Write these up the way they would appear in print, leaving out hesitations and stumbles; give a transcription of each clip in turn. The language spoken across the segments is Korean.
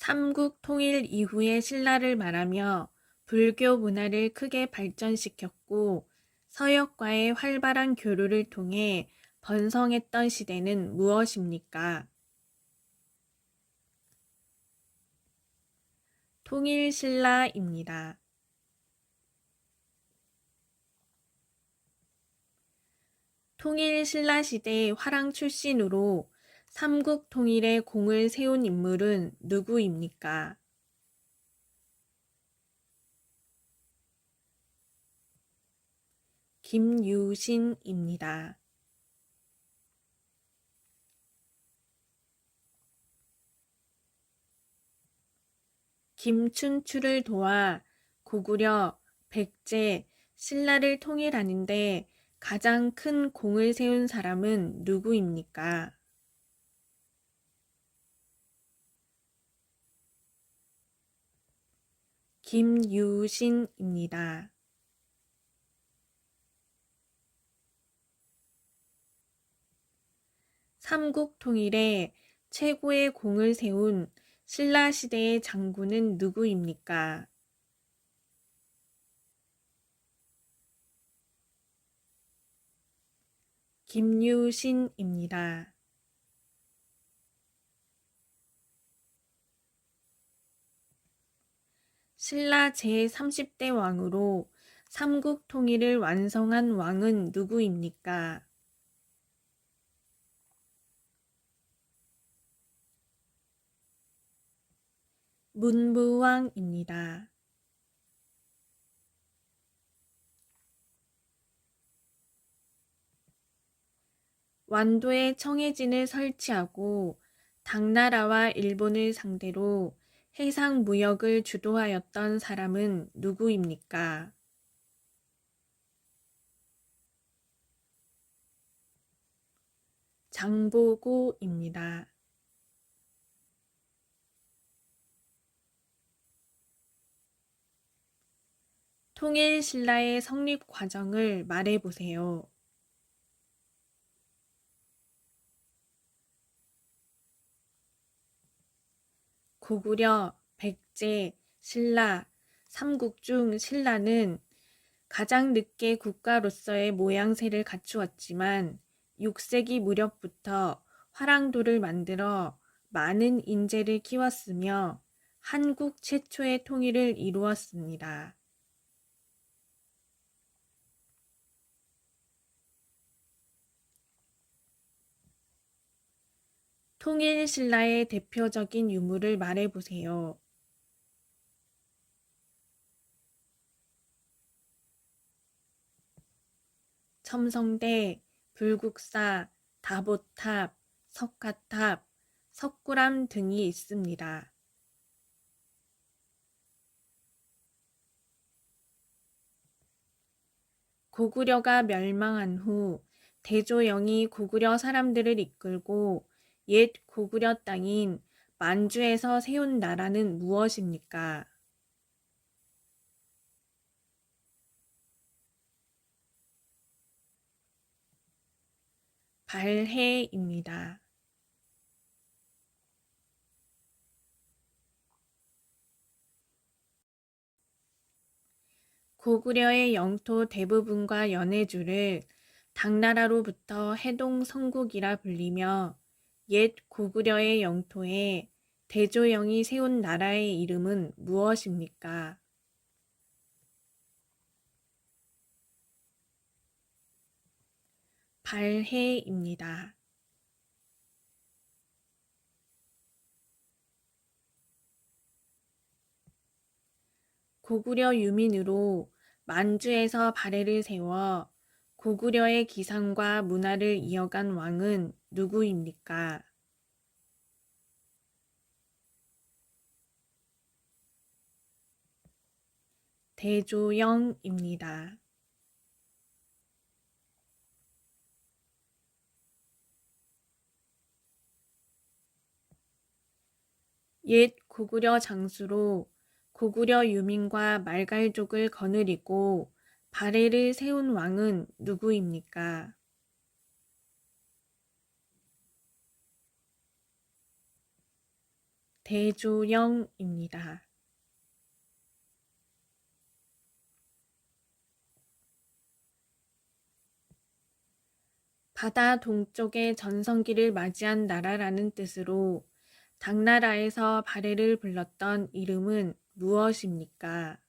삼국 통일 이후의 신라를 말하며 불교 문화를 크게 발전시켰고 서역과의 활발한 교류를 통해 번성했던 시대는 무엇입니까? 통일신라입니다. 통일신라 시대의 화랑 출신으로 삼국 통일의 공을 세운 인물은 누구입니까? 김유신입니다. 김춘추를 도와 고구려, 백제, 신라를 통일하는 데 가장 큰 공을 세운 사람은 누구입니까? 김유신입니다. 삼국 통일에 최고의 공을 세운 신라 시대의 장군은 누구입니까? 김유신입니다. 신라 제30대 왕으로 삼국 통일을 완성한 왕은 누구입니까? 문무왕입니다. 완도에 청해진을 설치하고 당나라와 일본을 상대로 해상 무역을 주도하였던 사람은 누구입니까? 장보고입니다. 통일신라의 성립 과정을 말해보세요. 고구려, 백제, 신라, 삼국 중 신라는 가장 늦게 국가로서의 모양새를 갖추었지만 6세기 무렵부터 화랑도를 만들어 많은 인재를 키웠으며 한국 최초의 통일을 이루었습니다. 통일신라의 대표적인 유물을 말해보세요. 첨성대, 불국사, 다보탑, 석가탑, 석굴암 등이 있습니다. 고구려가 멸망한 후 대조영이 고구려 사람들을 이끌고 옛 고구려 땅인 만주에서 세운 나라는 무엇입니까? 발해입니다. 고구려의 영토 대부분과 연해주를 당나라로부터 해동 성국이라 불리며 옛 고구려의 영토에 대조영이 세운 나라의 이름은 무엇입니까? 발해입니다. 고구려 유민으로 만주에서 발해를 세워 고구려의 기상과 문화를 이어간 왕은 누구입니까? 대조영입니다. 옛 고구려 장수로 고구려 유민과 말갈족을 거느리고 발해를 세운 왕은 누구입니까? 대조영입니다. 바다 동쪽의 전성기를 맞이한 나라라는 뜻으로 당나라에서 발해를 불렀던 이름은 무엇입니까?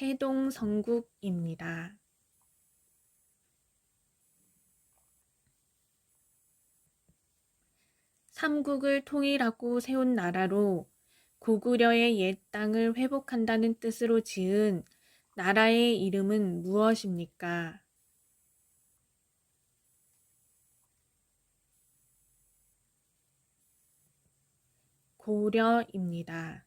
해동성국입니다. 삼국을 통일하고 세운 나라로 고구려의 옛 땅을 회복한다는 뜻으로 지은 나라의 이름은 무엇입니까? 고려입니다.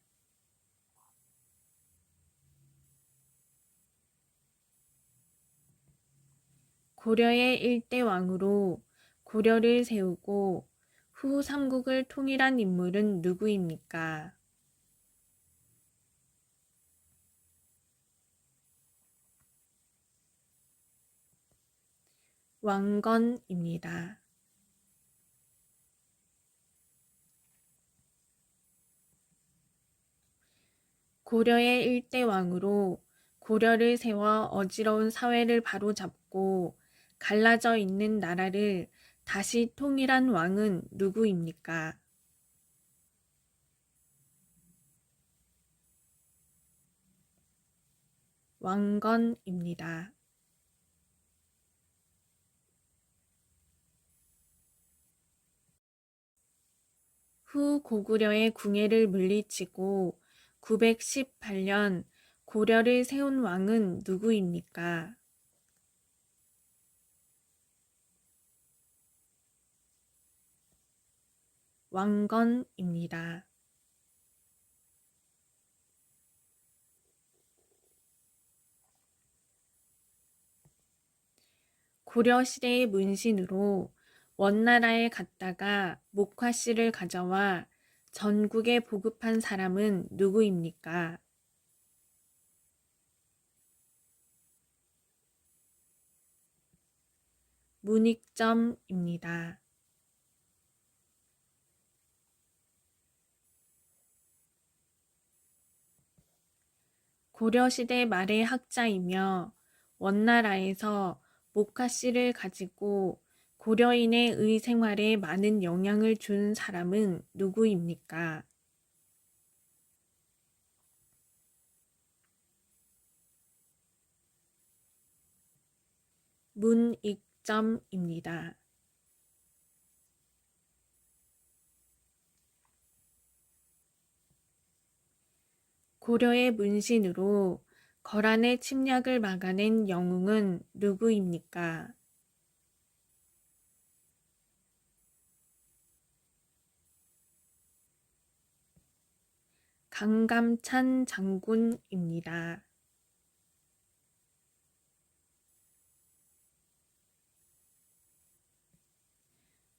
고려의 일대 왕으로 고려를 세우고 후 삼국을 통일한 인물은 누구입니까? 왕건입니다. 고려의 일대 왕으로 고려를 세워 어지러운 사회를 바로잡고 갈라져 있는 나라를 다시 통일한 왕은 누구입니까? 왕건입니다. 후 고구려의 궁예를 물리치고 918년 고려를 세운 왕은 누구입니까? 왕건입니다. 고려시대의 문신으로 원나라에 갔다가 목화씨를 가져와 전국에 보급한 사람은 누구입니까? 문익점입니다. 고려시대 말의 학자이며 원나라에서 목화씨를 가지고 고려인의 의생활에 많은 영향을 준 사람은 누구입니까? 문익점입니다. 고려의 문신으로 거란의 침략을 막아낸 영웅은 누구입니까? 강감찬 장군입니다.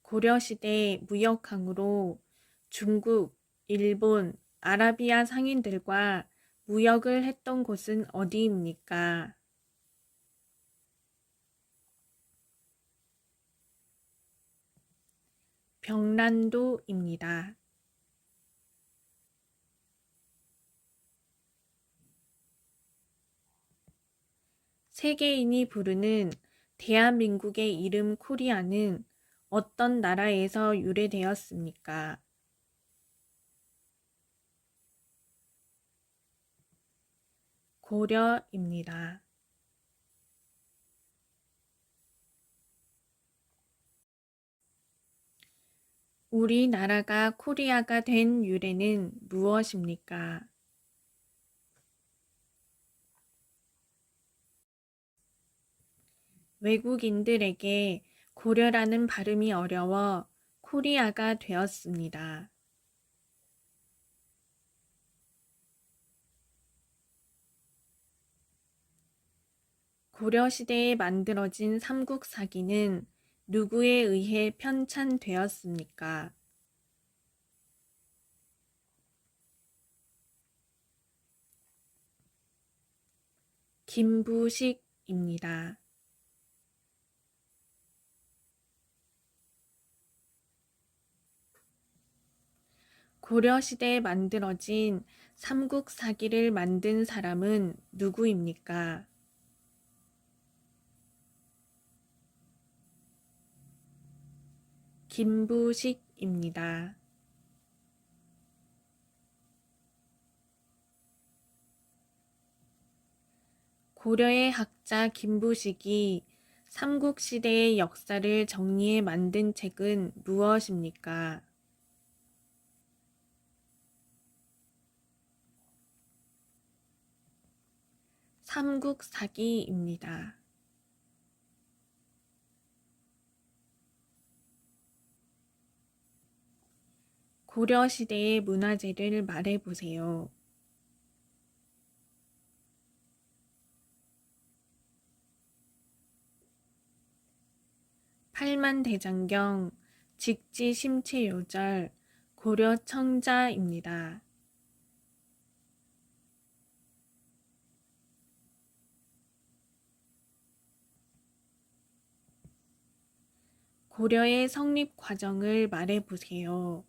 고려시대 무역항으로 중국, 일본, 아라비아 상인들과 무역을 했던 곳은 어디입니까? 병란도입니다. 세계인이 부르는 대한민국의 이름 코리아는 어떤 나라에서 유래되었습니까? 고려입니다. 우리나라가 코리아가 된 유래는 무엇입니까? 외국인들에게 고려라는 발음이 어려워 코리아가 되었습니다. 고려시대에 만들어진 삼국사기는 누구에 의해 편찬되었습니까? 김부식입니다. 고려시대에 만들어진 삼국사기를 만든 사람은 누구입니까? 김부식입니다. 고려의 학자 김부식이 삼국시대의 역사를 정리해 만든 책은 무엇입니까? 삼국사기입니다. 고려시대의 문화재를 말해보세요. 팔만대장경, 직지심체요절, 고려청자입니다. 고려의 성립 과정을 말해보세요.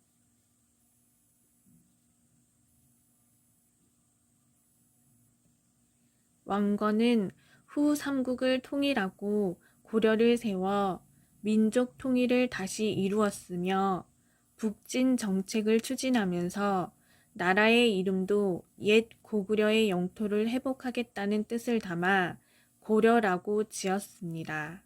왕건은 후 삼국을 통일하고 고려를 세워 민족 통일을 다시 이루었으며 북진 정책을 추진하면서 나라의 이름도 옛 고구려의 영토를 회복하겠다는 뜻을 담아 고려라고 지었습니다.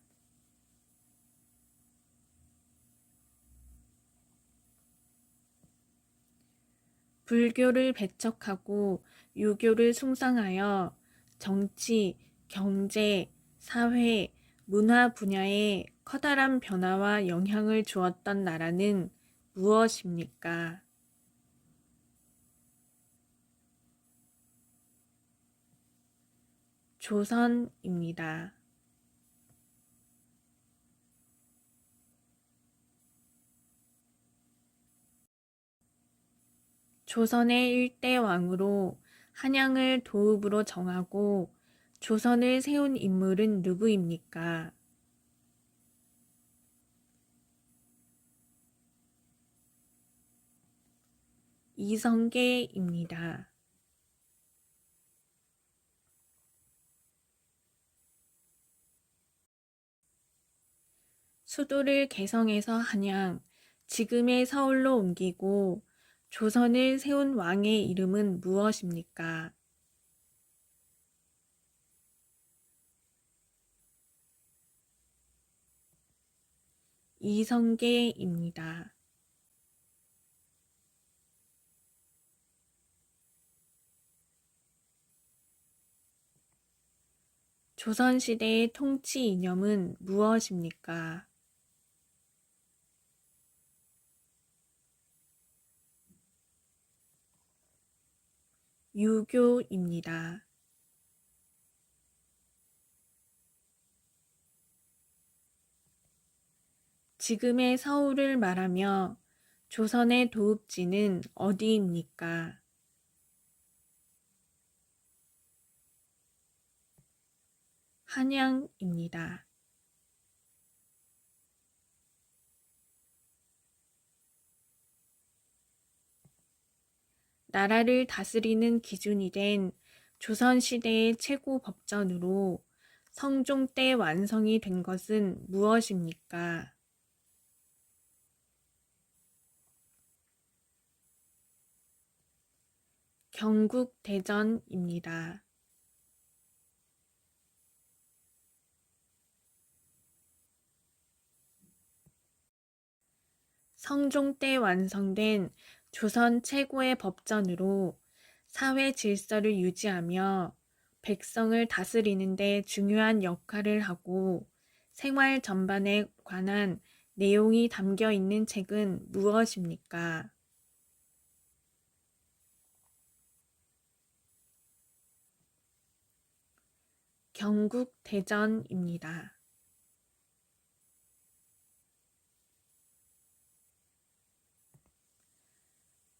불교를 배척하고 유교를 숭상하여 정치, 경제, 사회, 문화 분야에 커다란 변화와 영향을 주었던 나라는 무엇입니까? 조선입니다. 조선의 일대 왕으로 한양을 도읍으로 정하고 조선을 세운 인물은 누구입니까? 이성계입니다. 수도를 개성에서 한양, 지금의 서울로 옮기고 조선을 세운 왕의 이름은 무엇입니까? 이성계입니다. 조선시대의 통치 이념은 무엇입니까? 유교입니다. 지금의 서울을 말하며 조선의 도읍지는 어디입니까? 한양입니다. 나라를 다스리는 기준이 된 조선시대의 최고 법전으로 성종 때 완성이 된 것은 무엇입니까? 경국대전입니다. 성종 때 완성된 조선 최고의 법전으로 사회 질서를 유지하며 백성을 다스리는 데 중요한 역할을 하고 생활 전반에 관한 내용이 담겨 있는 책은 무엇입니까? 경국대전입니다.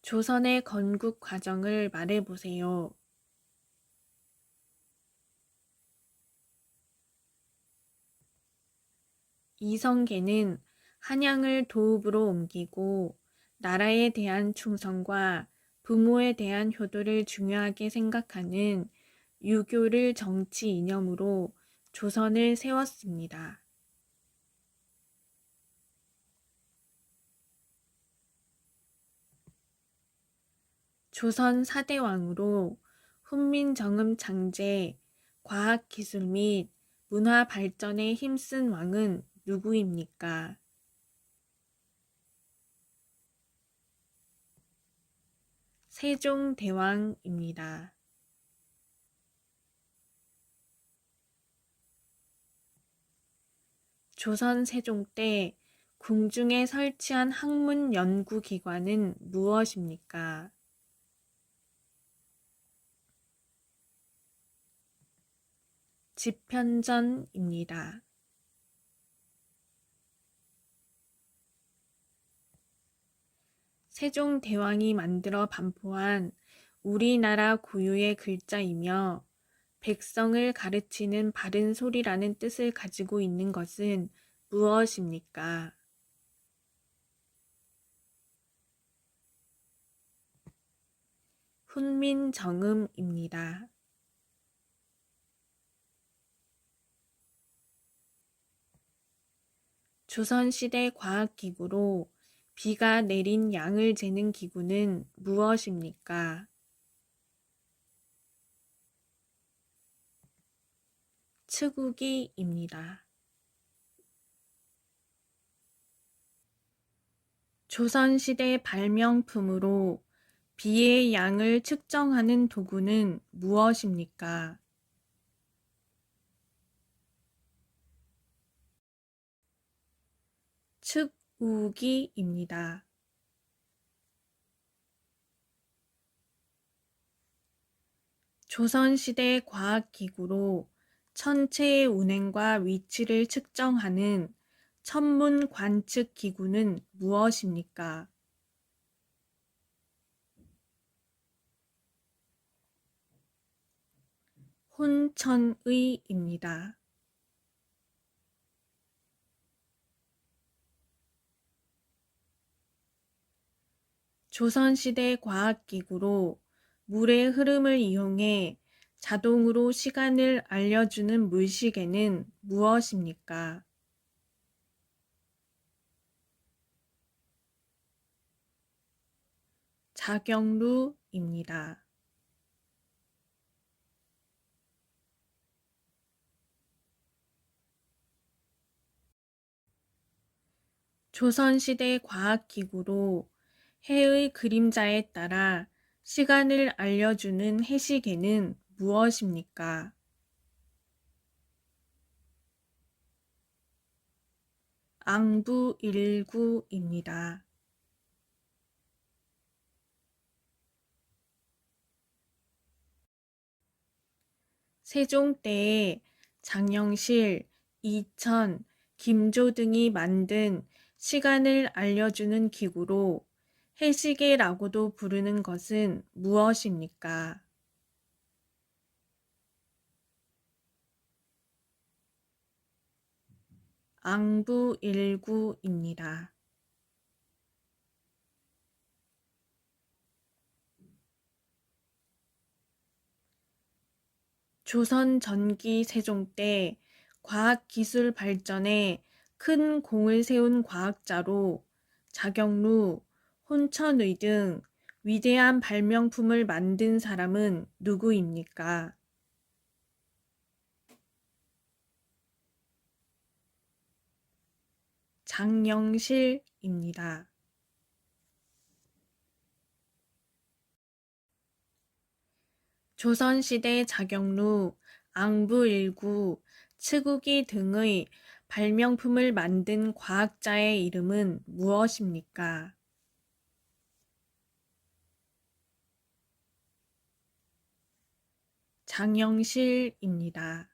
조선의 건국 과정을 말해보세요. 이성계는 한양을 도읍으로 옮기고 나라에 대한 충성과 부모에 대한 효도를 중요하게 생각하는 유교를 정치 이념으로 조선을 세웠습니다. 조선 4대 왕으로 훈민정음 창제, 과학기술 및 문화 발전에 힘쓴 왕은 누구입니까? 세종대왕입니다. 조선 세종 때 궁중에 설치한 학문 연구기관은 무엇입니까? 집현전입니다. 세종대왕이 만들어 반포한 우리나라 고유의 글자이며 백성을 가르치는 바른 소리라는 뜻을 가지고 있는 것은 무엇입니까? 훈민정음입니다. 조선시대 과학기구로 비가 내린 양을 재는 기구는 무엇입니까? 측우기입니다. 조선시대 발명품으로 비의 양을 측정하는 도구는 무엇입니까? 측우기입니다. 조선시대 과학기구로 천체의 운행과 위치를 측정하는 천문 관측 기구는 무엇입니까? 혼천의입니다. 조선시대 과학기구로 물의 흐름을 이용해 자동으로 시간을 알려주는 물시계는 무엇입니까? 자경루입니다. 조선시대 과학기구로 해의 그림자에 따라 시간을 알려주는 해시계는 무엇입니까? 앙부일구입니다. 세종 때에 장영실, 이천, 김조 등이 만든 시간을 알려주는 기구로 해시계라고도 부르는 것은 무엇입니까? 앙부일구입니다. 조선 전기 세종 때 과학기술 발전에 큰 공을 세운 과학자로 자경루, 혼천의 등 위대한 발명품을 만든 사람은 누구입니까? 장영실입니다. 조선시대 자경루, 앙부일구, 측우기 등의 발명품을 만든 과학자의 이름은 무엇입니까? 장영실입니다.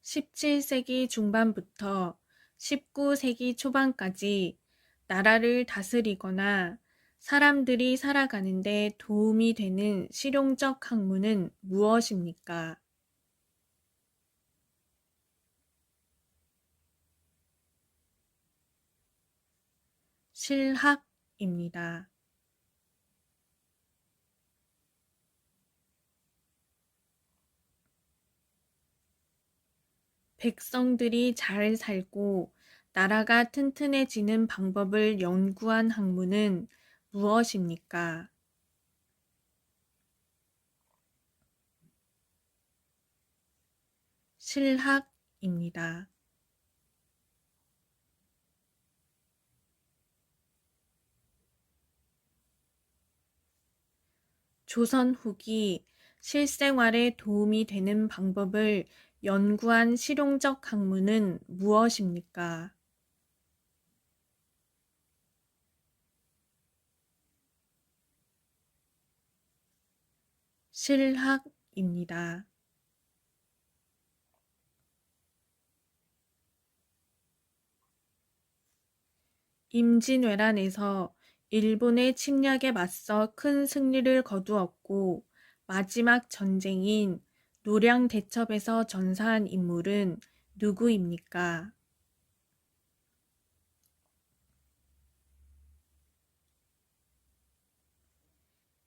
(17세기) 중반부터 (19세기) 초반까지 나라를 다스리거나 사람들이 살아가는 데 도움이 되는 실용적 학문은 무엇입니까? 실학입니다. 백성들이 잘 살고 나라가 튼튼해지는 방법을 연구한 학문은 무엇입니까? 실학입니다. 조선 후기 실생활에 도움이 되는 방법을 연구한 실용적 학문은 무엇입니까? 실학입니다. 임진왜란에서 일본의 침략에 맞서 큰 승리를 거두었고 마지막 전쟁인 노량대첩에서 전사한 인물은 누구입니까?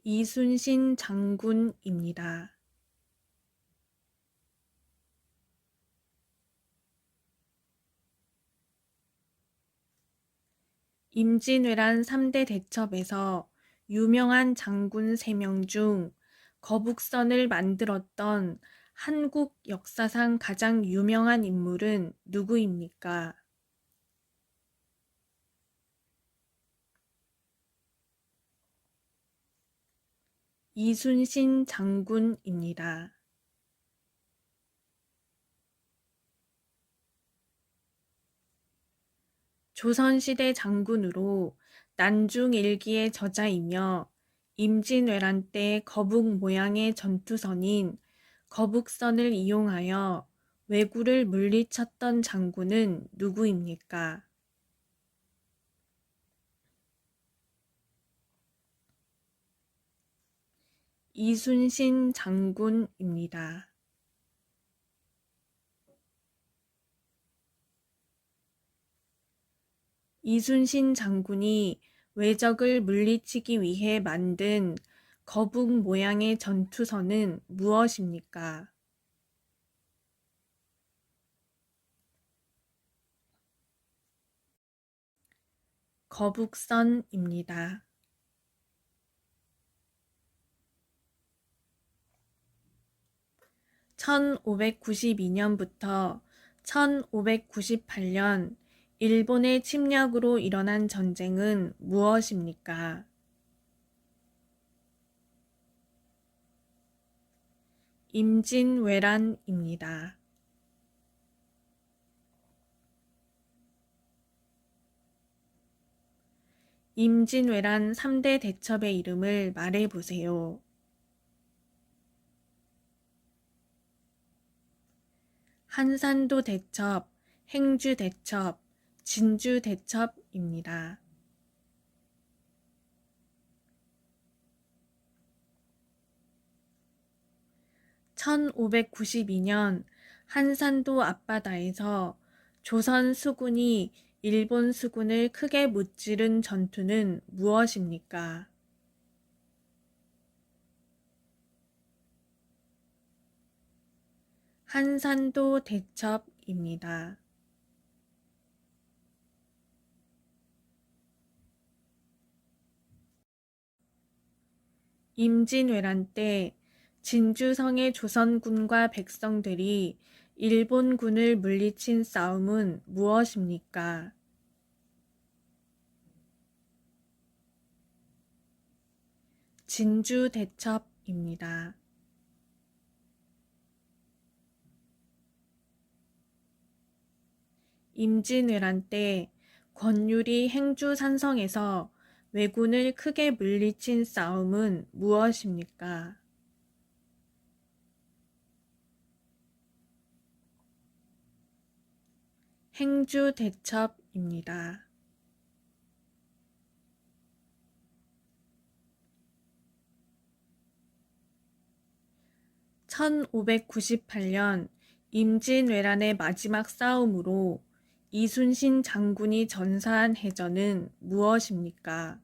이순신 장군입니다. 임진왜란 3대 대첩에서 유명한 장군 3명 중 거북선을 만들었던 한국 역사상 가장 유명한 인물은 누구입니까? 이순신 장군입니다. 조선시대 장군으로 난중일기의 저자이며 임진왜란 때 거북 모양의 전투선인 거북선을 이용하여 왜구를 물리쳤던 장군은 누구입니까? 이순신 장군입니다. 이순신 장군이 왜적을 물리치기 위해 만든 거북 모양의 전투선은 무엇입니까? 거북선입니다. 1592년부터 1598년 일본의 침략으로 일어난 전쟁은 무엇입니까? 임진왜란입니다. 임진왜란 3대 대첩의 이름을 말해보세요. 한산도 대첩, 행주 대첩, 진주 대첩입니다. 1592년 한산도 앞바다에서 조선 수군이 일본 수군을 크게 무찌른 전투는 무엇입니까? 한산도 대첩입니다. 임진왜란 때 진주성의 조선군과 백성들이 일본군을 물리친 싸움은 무엇입니까? 진주 대첩입니다. 임진왜란 때 권율이 행주 산성에서 왜군을 크게 물리친 싸움은 무엇입니까? 행주 대첩입니다. 1598년 임진왜란의 마지막 싸움으로 이순신 장군이 전사한 해전은 무엇입니까?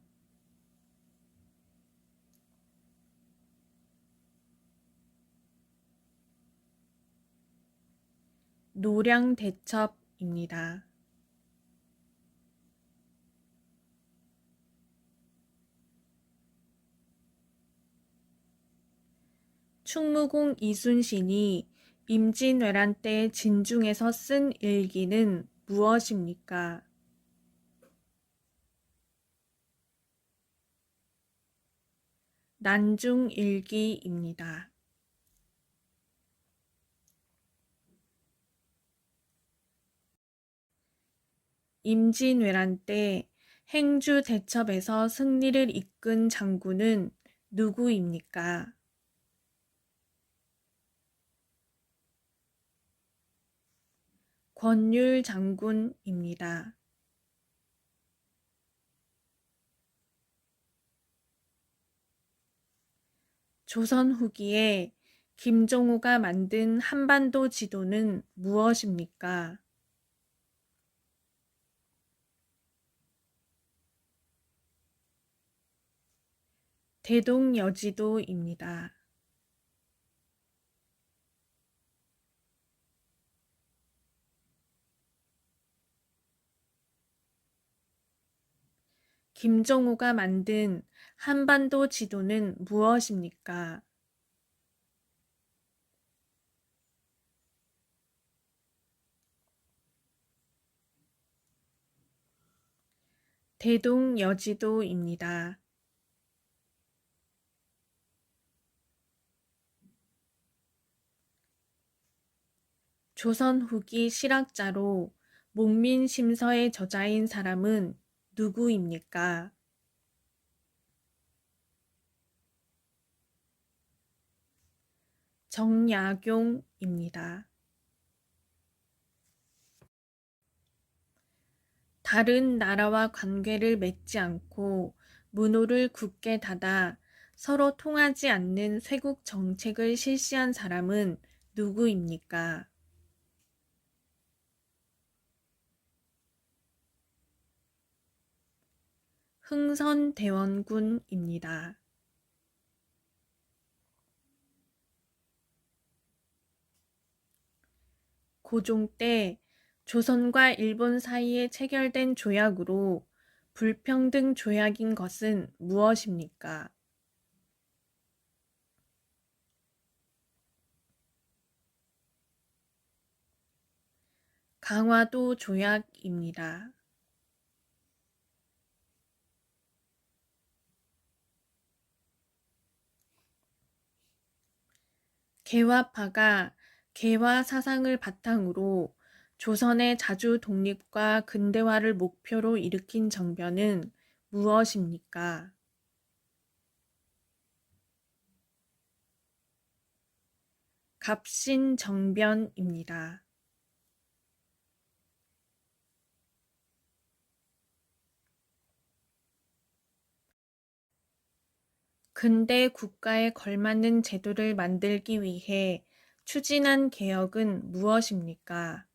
노량대첩입니다. 충무공 이순신이 임진왜란 때 진중에서 쓴 일기는 무엇입니까? 난중일기입니다. 임진왜란 때 행주 대첩에서 승리를 이끈 장군은 누구입니까? 권율 장군입니다. 조선 후기에 김종우가 만든 한반도 지도는 무엇입니까? 대동여지도입니다. 김종우가 만든 한반도 지도는 무엇입니까? 대동여지도입니다. 조선 후기 실학자로 목민심서의 저자인 사람은 누구입니까? 정약용입니다. 다른 나라와 관계를 맺지 않고 문호를 굳게 닫아 서로 통하지 않는 쇄국 정책을 실시한 사람은 누구입니까? 흥선대원군입니다. 고종 때 조선과 일본 사이에 체결된 조약으로 불평등 조약인 것은 무엇입니까? 강화도 조약입니다. 개화파가 개화 사상을 바탕으로 조선의 자주 독립과 근대화를 목표로 일으킨 정변은 무엇입니까? 갑신정변입니다. 근대 국가에 걸맞는 제도를 만들기 위해 추진한 개혁은 무엇입니까?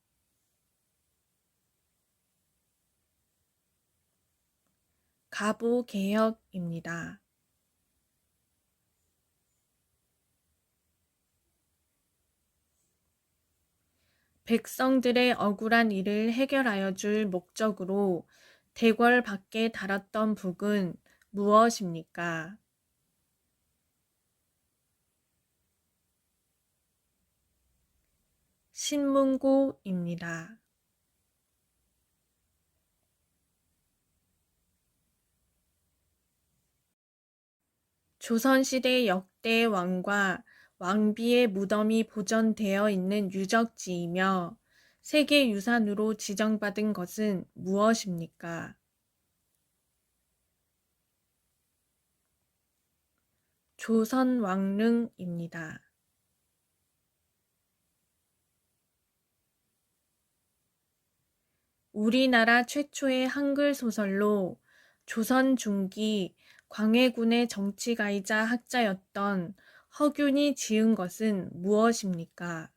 가보개혁입니다. 백성들의 억울한 일을 해결하여 줄 목적으로 대궐 밖에 달았던 북은 무엇입니까? 신문고입니다. 조선시대 역대 왕과 왕비의 무덤이 보존되어 있는 유적지이며 세계유산으로 지정받은 것은 무엇입니까? 조선왕릉입니다. 우리나라 최초의 한글 소설로 조선 중기 광해군의 정치가이자 학자였던 허균이 지은 것은 무엇입니까?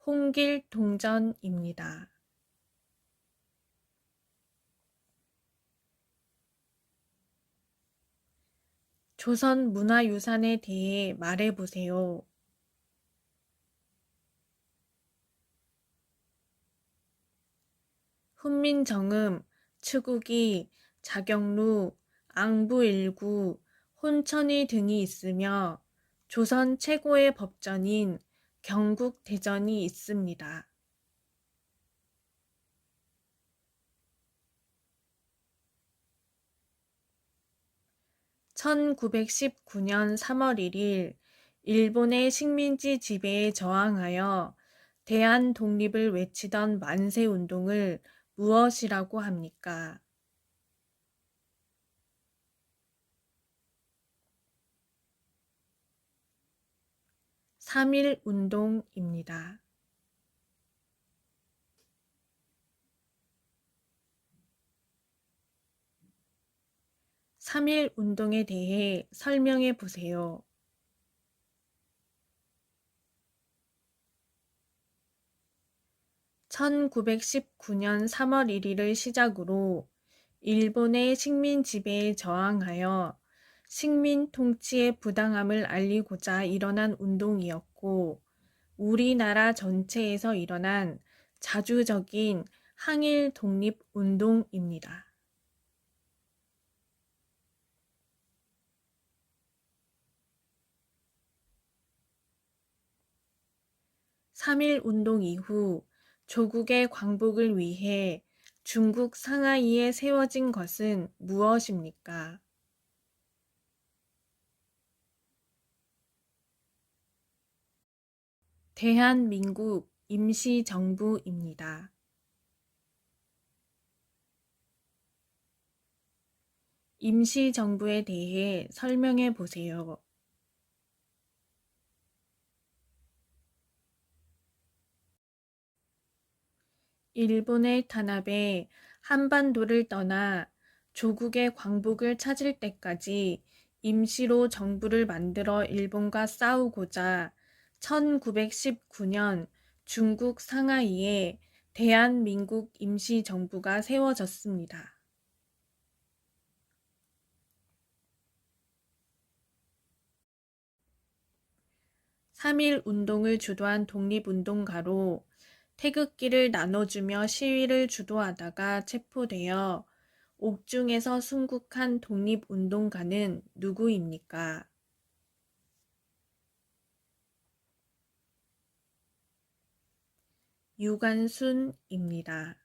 홍길동전입니다. 조선 문화유산에 대해 말해보세요. 훈민정음, 추국이, 자경루, 앙부일구, 혼천이 등이 있으며 조선 최고의 법전인 경국대전이 있습니다. 1919년 3월 1일 일본의 식민지 지배에 저항하여 대한 독립을 외치던 만세운동을 무엇이라고 합니까? 3.1운동입니다. 3.1운동에 대해 설명해 보세요. 1919년 3월 1일을 시작으로 일본의 식민 지배에 저항하여 식민 통치의 부당함을 알리고자 일어난 운동이었고, 우리나라 전체에서 일어난 자주적인 항일 독립 운동입니다. 3.1운동 이후 조국의 광복을 위해 중국 상하이에 세워진 것은 무엇입니까? 대한민국 임시정부입니다. 임시정부에 대해 설명해 보세요. '일본의 탄압에 한반도를 떠나 조국의 광복을 찾을 때까지 임시로 정부를 만들어 일본과 싸우고자 1919년 중국 상하이에 대한민국 임시정부가 세워졌습니다. 3.1운동을 주도한 독립운동가로 태극기를 나눠주며 시위를 주도하다가 체포되어 옥중에서 순국한 독립운동가는 누구입니까? 유관순입니다.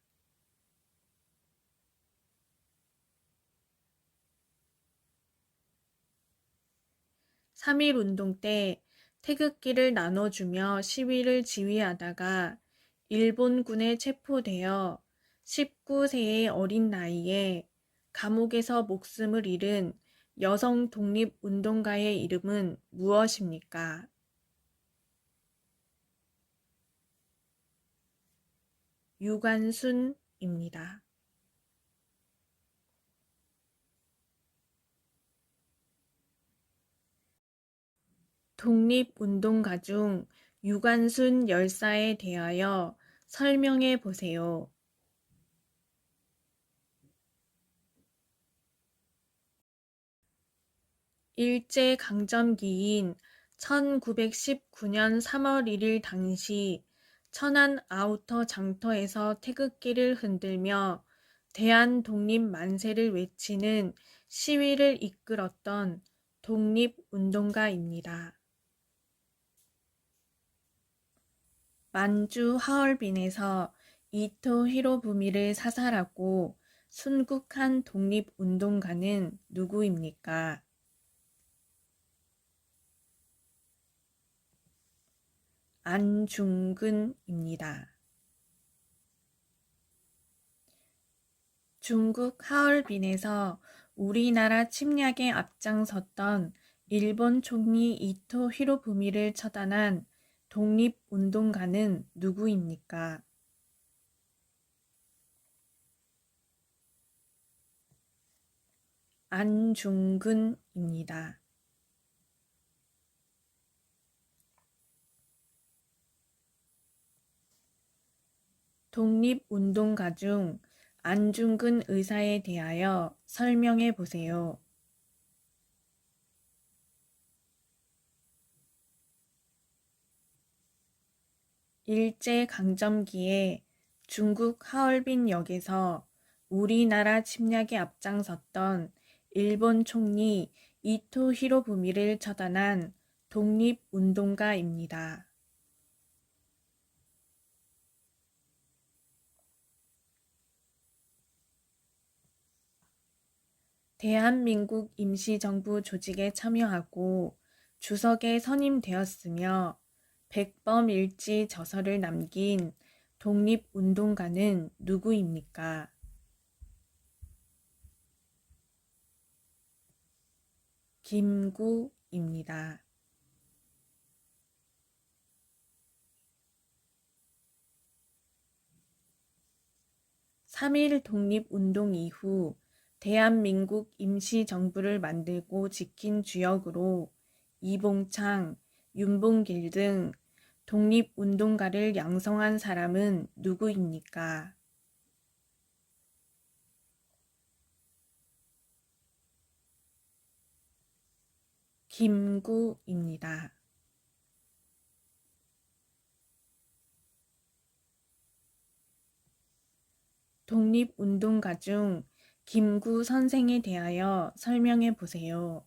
3.1운동 때 태극기를 나눠주며 시위를 지휘하다가 일본군에 체포되어 19세의 어린 나이에 감옥에서 목숨을 잃은 여성 독립운동가의 이름은 무엇입니까? 유관순입니다. 독립운동가 중 유관순 열사에 대하여 설명해 보세요. 일제강점기인 1919년 3월 1일 당시 천안 아우터 장터에서 태극기를 흔들며 대한독립 만세를 외치는 시위를 이끌었던 독립운동가입니다. 만주 하얼빈에서 이토 히로부미를 사살하고 순국한 독립운동가는 누구입니까? 안중근입니다. 중국 하얼빈에서 우리나라 침략에 앞장섰던 일본 총리 이토 히로부미를 처단한 독립운동가는 누구입니까? 안중근입니다. 독립운동가 중 안중근 의사에 대하여 설명해 보세요. 일제강점기에 중국 하얼빈 역에서 우리나라 침략에 앞장섰던 일본 총리 이토 히로부미를 처단한 독립운동가입니다. 대한민국 임시정부 조직에 참여하고 주석에 선임되었으며 백범일지 저서를 남긴 독립운동가는 누구입니까? 김구입니다. 3.1 독립운동 이후 대한민국 임시정부를 만들고 지킨 주역으로 이봉창, 윤봉길 등 독립운동가를 양성한 사람은 누구입니까? 김구입니다. 독립운동가 중 김구 선생에 대하여 설명해 보세요.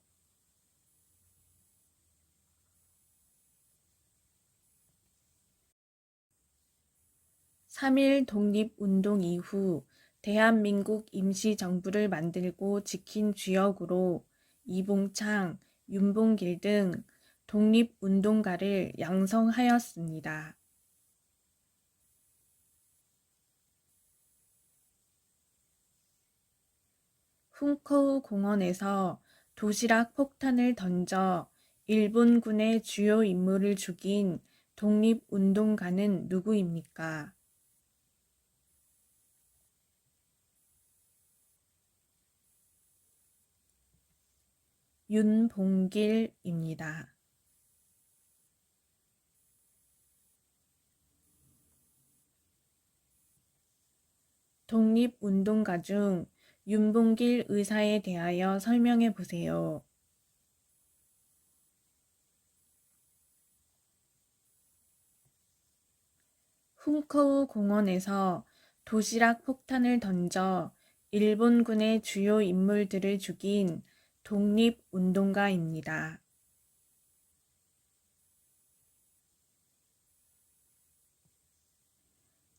(3.1) 독립운동 이후 대한민국 임시정부를 만들고 지킨 주역으로 이봉창, 윤봉길 등 독립운동가를 양성하였습니다. 훈커우 공원에서 도시락 폭탄을 던져 일본군의 주요 인물을 죽인 독립운동가는 누구입니까? 윤봉길입니다. 독립운동가 중 윤봉길 의사에 대하여 설명해 보세요. 훈커우 공원에서 도시락 폭탄을 던져 일본군의 주요 인물들을 죽인 독립운동가입니다.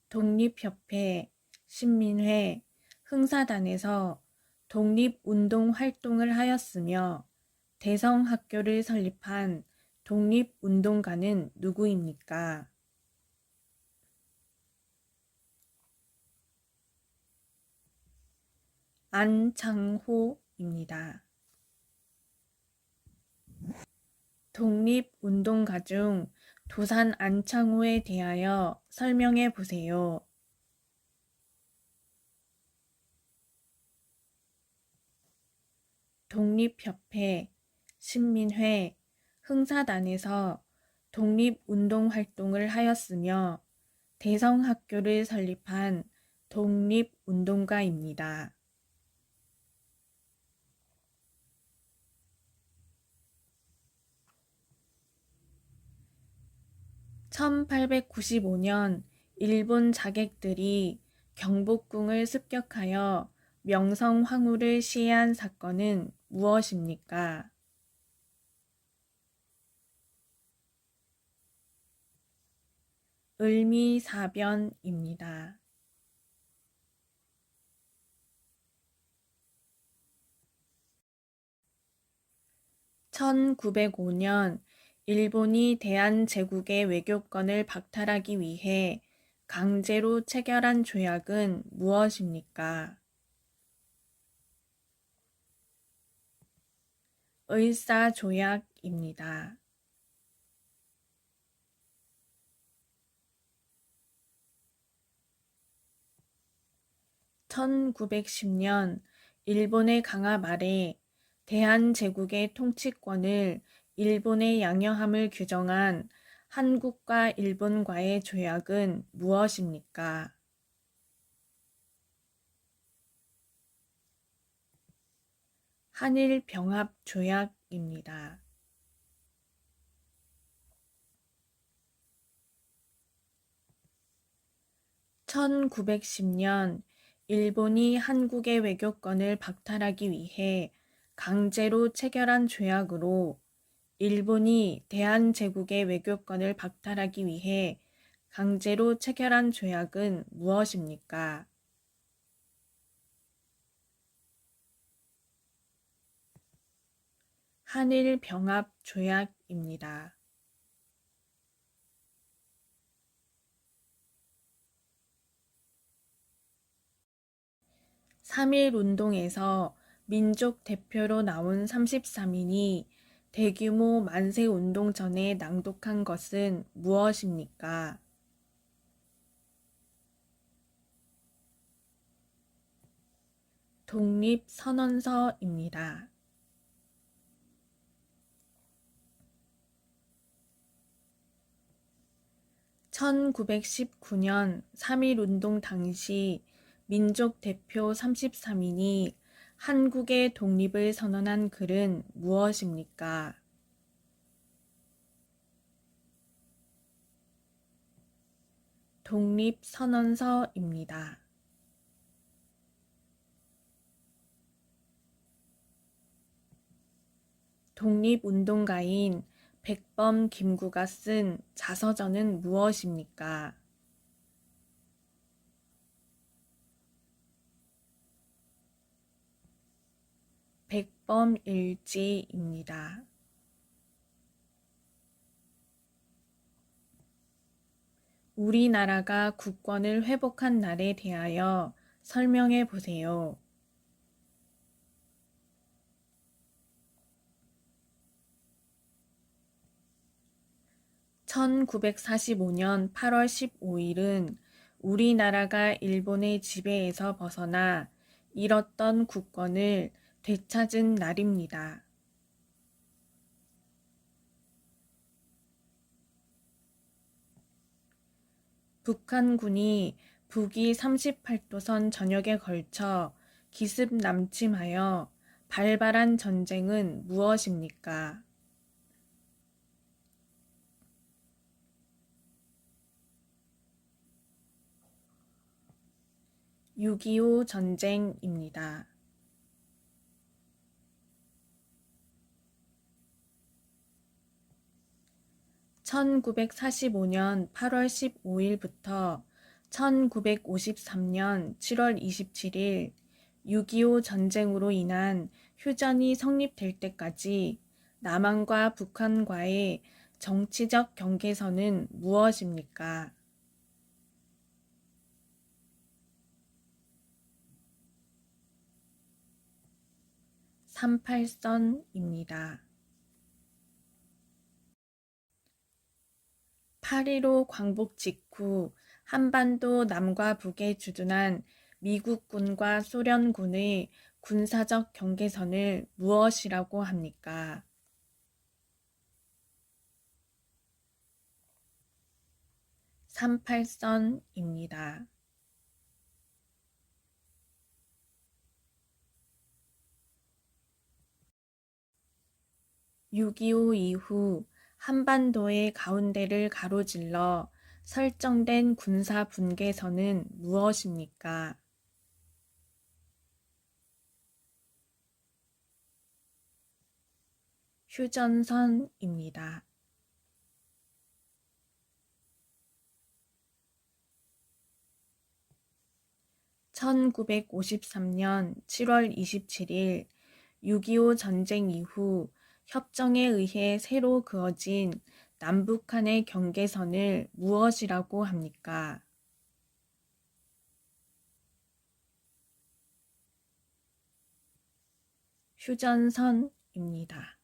독립협회, 신민회, 흥사단에서 독립운동 활동을 하였으며 대성학교를 설립한 독립운동가는 누구입니까? 안창호입니다. 독립운동가 중 도산 안창호에 대하여 설명해 보세요. 독립협회, 신민회, 흥사단에서 독립운동 활동을 하였으며 대성학교를 설립한 독립운동가입니다. 1895년 일본 자객들이 경복궁을 습격하여 명성황후를 시해한 사건은 무엇입니까? 을미사변입니다. 1905년 일본이 대한제국의 외교권을 박탈하기 위해 강제로 체결한 조약은 무엇입니까? 을사조약입니다. 1910년 일본의 강압 아래 대한제국의 통치권을 일본에 양여함을 규정한 한국과 일본과의 조약은 무엇입니까? 한일 병합 조약입니다. 1910년 일본이 한국의 외교권을 박탈하기 위해 강제로 체결한 조약으로 일본이 대한제국의 외교권을 박탈하기 위해 강제로 체결한 조약은 무엇입니까? 한일 병합 조약입니다. 3.1 운동에서 민족 대표로 나온 33인이 대규모 만세 운동 전에 낭독한 것은 무엇입니까? 독립선언서입니다. 1919년 3.1 운동 당시 민족 대표 33인이 한국의 독립을 선언한 글은 무엇입니까? 독립선언서입니다. 독립운동가인 백범 김구가 쓴 자서전은 무엇입니까? 백범일지입니다. 우리나라가 국권을 회복한 날에 대하여 설명해 보세요. 1945년 8월 15일은 우리나라가 일본의 지배에서 벗어나 잃었던 국권을 되찾은 날입니다. 북한군이 북위 38도선 전역에 걸쳐 기습 남침하여 발발한 전쟁은 무엇입니까? 6.25 전쟁입니다. 1945년 8월 15일부터 1953년 7월 27일 6.25 전쟁으로 인한 휴전이 성립될 때까지 남한과 북한과의 정치적 경계선은 무엇입니까? 38선입니다. 8.15 광복 직후 한반도 남과 북에 주둔한 미국군과 소련군의 군사적 경계선을 무엇이라고 합니까? 38선입니다. 6.25 이후 한반도의 가운데를 가로질러 설정된 군사 분계선은 무엇입니까? 휴전선입니다. 1953년 7월 27일 6.25 전쟁 이후 협정에 의해 새로 그어진 남북한의 경계선을 무엇이라고 합니까? '휴전선'입니다.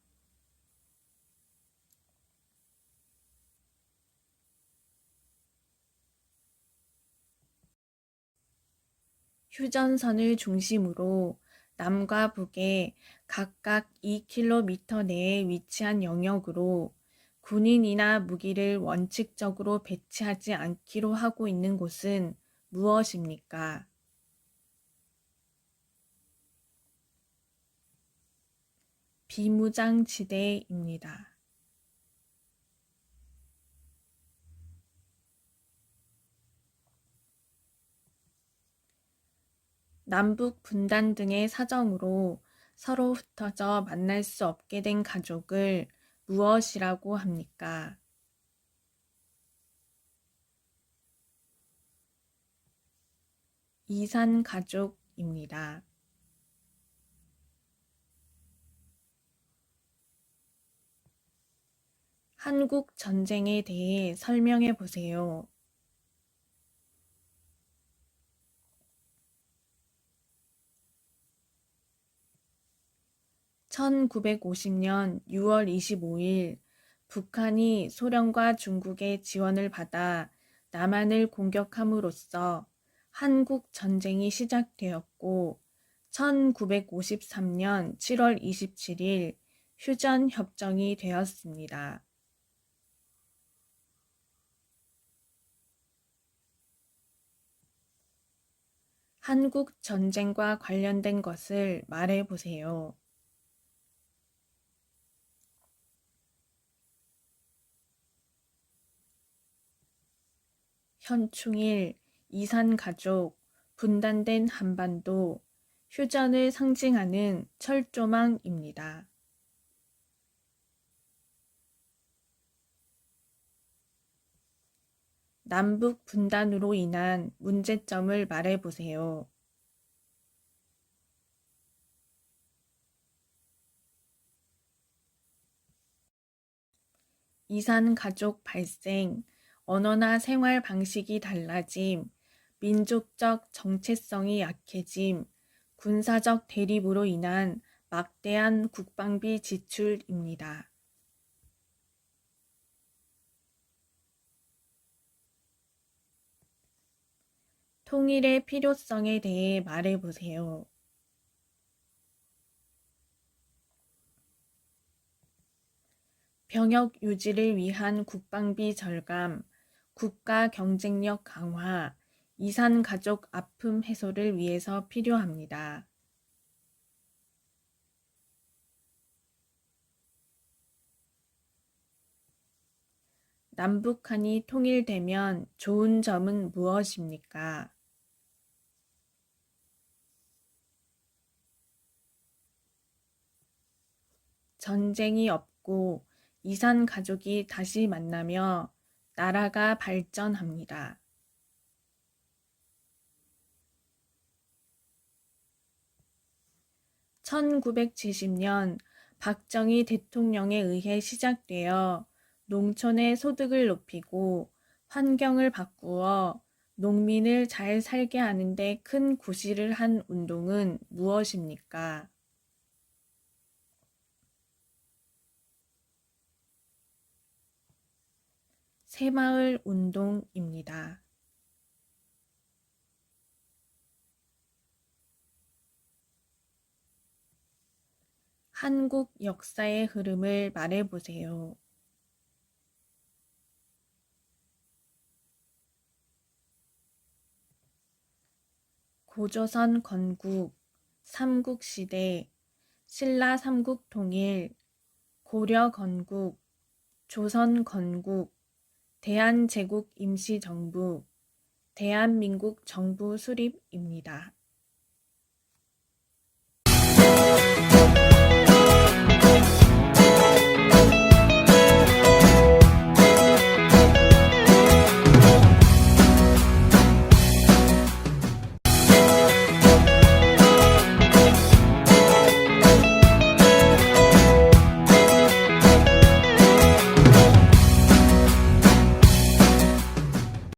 휴전선을 중심으로 남과 북에 각각 2km 내에 위치한 영역으로 군인이나 무기를 원칙적으로 배치하지 않기로 하고 있는 곳은 무엇입니까? 비무장지대입니다. 남북 분단 등의 사정으로 서로 흩어져 만날 수 없게 된 가족을 무엇이라고 합니까? 이산가족입니다. 한국 전쟁에 대해 설명해 보세요. 1950년 6월 25일 북한이 소련과 중국의 지원을 받아 남한을 공격함으로써 한국 전쟁이 시작되었고 1953년 7월 27일 휴전 협정이 되었습니다. 한국 전쟁과 관련된 것을 말해 보세요. 현충일, 이산가족, 분단된 한반도, 휴전을 상징하는 철조망입니다. 남북 분단으로 인한 문제점을 말해 보세요. 이산가족 발생, 언어나 생활 방식이 달라짐, 민족적 정체성이 약해짐, 군사적 대립으로 인한 막대한 국방비 지출입니다. 통일의 필요성에 대해 말해 보세요. 병역 유지를 위한 국방비 절감, 국가 경쟁력 강화, 이산가족 아픔 해소를 위해서 필요합니다. 남북한이 통일되면 좋은 점은 무엇입니까? 전쟁이 없고 이산가족이 다시 만나며 나라가 발전합니다. 1970년 박정희 대통령에 의해 시작되어 농촌의 소득을 높이고 환경을 바꾸어 농민을 잘 살게 하는 데 큰 구실을 한 운동은 무엇입니까? 새마을 운동입니다. 한국 역사의 흐름을 말해 보세요. 고조선 건국, 삼국시대, 신라 삼국 통일, 고려 건국, 조선 건국, 대한제국 임시정부, 대한민국 정부 수립입니다.